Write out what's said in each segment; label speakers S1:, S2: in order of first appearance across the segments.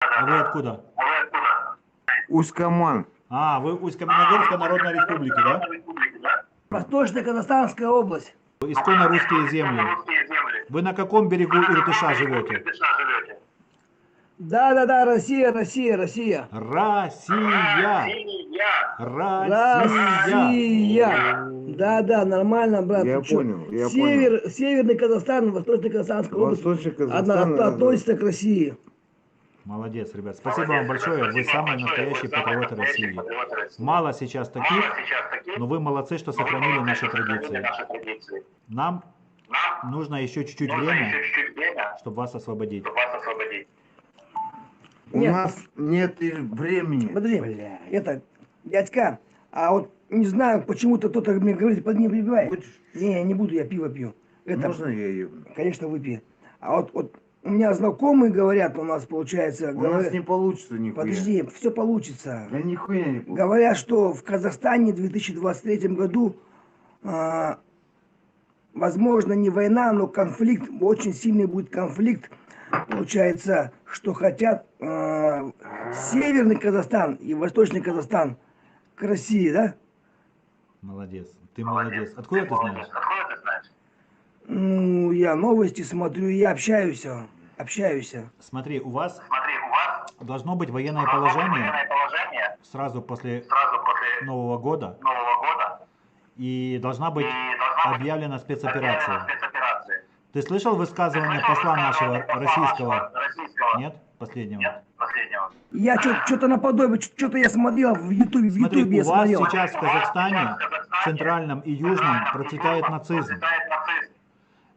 S1: А вы откуда?
S2: Усть-Каман.
S1: А, вы Усть-Каменогорская Народная Республика, да?
S3: Восточно-Казахстанская область.
S1: Исконно русские земли. Вы на каком берегу Иртыша живете?
S3: Да, Россия, Россия, Россия.
S1: Россия!
S3: Россия. Да, нормально, брат.
S2: Я
S3: Ты чё?
S2: понял, я понял.
S3: Северный Казахстан, Восточно-Казахстанская область.
S2: Восточный Казахстан.
S3: Относится к России.
S1: Молодец, ребят. Спасибо вам большое. Вы самые настоящие патриоты России. Мало сейчас таких, но вы молодцы, что сохранили наши традиции. Нам нужно еще чуть-чуть время, чтобы вас освободить.
S2: У
S3: Нет.
S2: нас нет и времени.
S3: Подожди, бля, это, дядька, а вот не знаю, почему-то кто-то мне говорит, не прибивай.
S2: Хочешь?
S3: Не, не буду, я пиво пью. Это,
S2: Можно я ее?
S3: конечно, выпей. А вот у меня знакомые говорят, у нас получается...
S2: У нас не получится нихуя.
S3: Подожди, все получится.
S2: Да нихуя не получится.
S3: Говорят, что в Казахстане в 2023 году, возможно, не война, но конфликт, очень сильный будет конфликт. Получается, что хотят Северный Казахстан и Восточный Казахстан к России, да?
S1: Молодец. Ты молодец. Откуда ты знаешь?
S3: Ну, я новости смотрю, я общаюсь.
S1: Смотри, у вас должно быть военное положение сразу после Нового года. И должна быть объявлена спецоперация. Ты слышал высказывание посла нашего российского? Нет? Последнего?
S3: Я что-то наподобие, что-то я смотрел в Ютубе,
S1: Смотри,
S3: я
S1: у вас
S3: смотрел.
S1: сейчас в Казахстане, центральном и южном, процветает нацизм,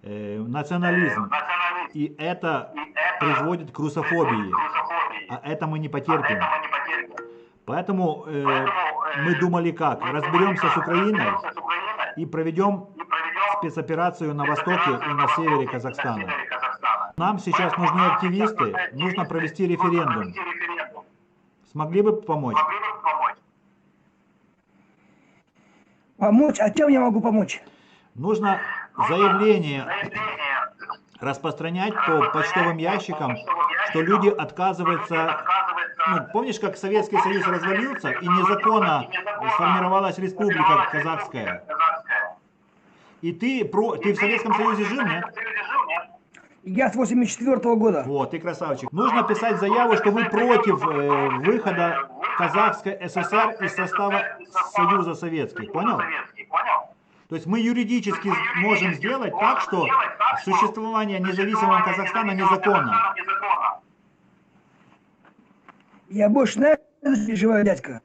S1: национализм. И это приводит к русофобии. А это мы не потерпим. Поэтому мы думали как? Разберемся с Украиной и проведем спецоперацию на востоке и на севере Казахстана. Нам сейчас нужны активисты, нужно провести референдум. Смогли бы помочь?
S3: Помочь? А чем я могу помочь?
S1: Нужно заявление распространять по почтовым ящикам, что люди отказываются... Ну, помнишь, как Советский Союз развалился и незаконно сформировалась республика казахская? И ты в Советском Союзе жил, нет?
S3: Я с 84-го года.
S1: Вот, ты красавчик. Нужно писать заяву, что вы против выхода Казахской ССР из состава Союза Советских. Понял? То есть мы юридически можем сделать так, что существование независимого Казахстана незаконно.
S3: Я больше, знаешь, переживаю, дядька.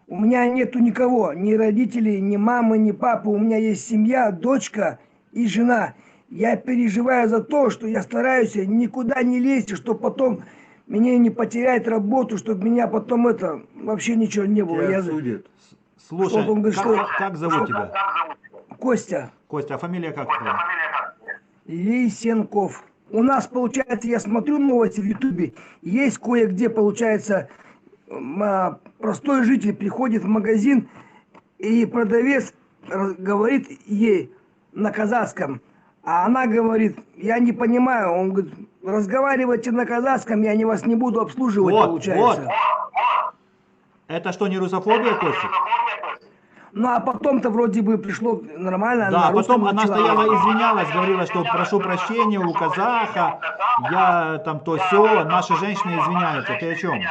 S3: У меня нету никого, ни родителей, ни мамы, ни папы. У меня есть семья, дочка и жена. Я переживаю за то, что я стараюсь никуда не лезть, чтобы потом меня не потерять работу, чтобы меня потом вообще ничего не было.
S2: Тебя судят.
S1: Слушай,
S3: он говорит,
S1: как зовут тебя?
S3: Костя.
S1: Костя, а фамилия как твоя?
S3: Лисенков. У нас, получается, я смотрю новости в Ютубе, есть кое-где, получается, простой житель приходит в магазин, и продавец говорит ей на казахском, а она говорит, я не понимаю, он говорит, разговаривайте на казахском, я вас не буду обслуживать, получается.
S1: Вот. Это что, не русофобия, Костя?
S3: Ну, а потом-то вроде бы пришло нормально.
S1: Да, потом она стояла, извинялась, говорила, что прошу прощения у казаха, я там то все, наши женщины извиняются. Ты о чем?